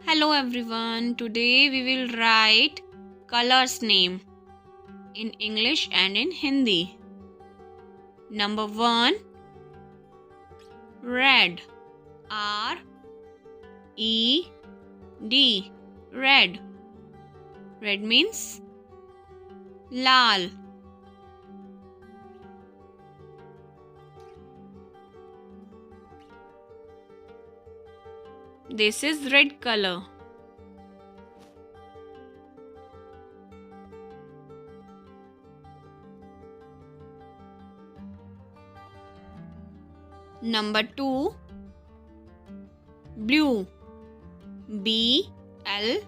Hello everyone. Today we will write colors name in English and in Hindi. Number 1, red. R E D, red. Red means lal. This is red color. Number 2, blue. BLUE.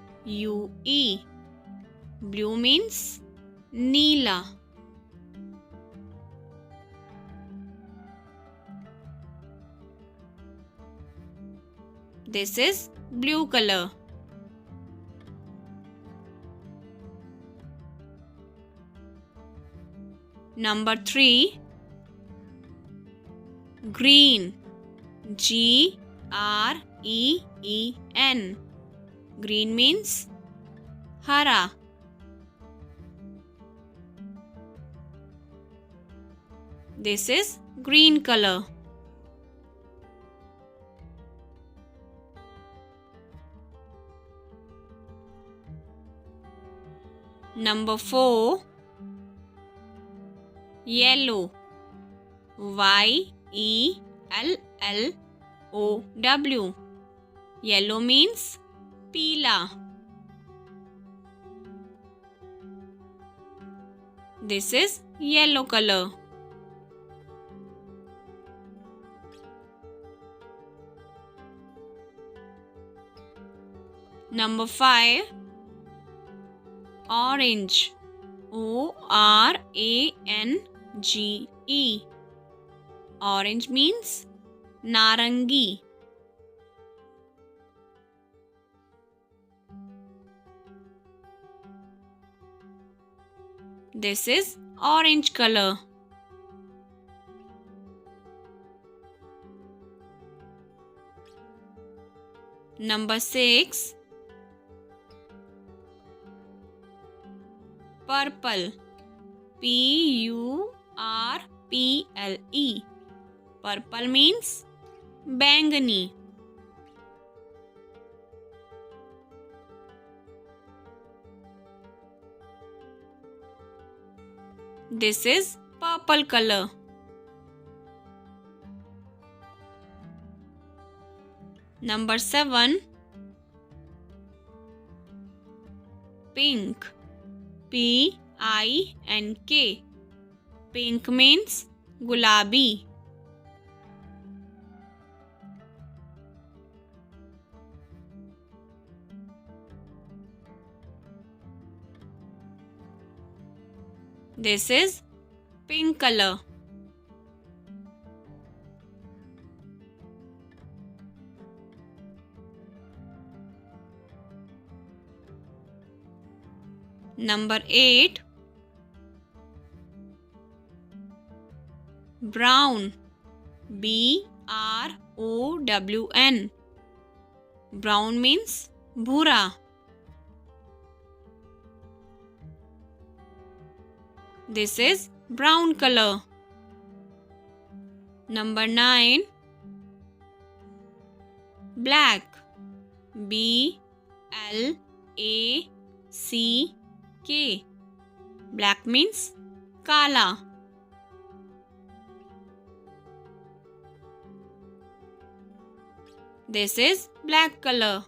Blue means neela. This is blue color. Number 3, green. GREEN. Green means hara. This is green color. Number 4, yellow. YELLOW. Yellow means peela. This is yellow color. Number 5, orange. ORANGE. Orange means narangi. This is orange color. Number 6, purple. PURPLE. Purple means bangani. This is purple color. Number 7, pink. PINK. Pink means gulabi. This is pink color. Number 8, brown. BROWN. Brown means bhura. This is brown color. Number 9, black. BLACK. Black means kala. This is black color.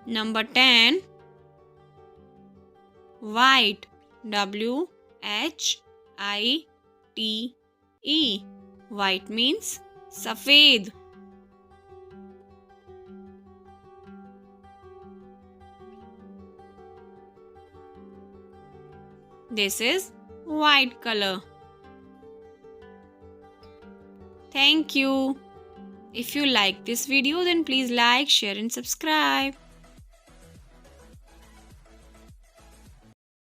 Number 10, white. WHITE. White means safed. This is white color. Thank you. If you like this video, then please like, share and subscribe.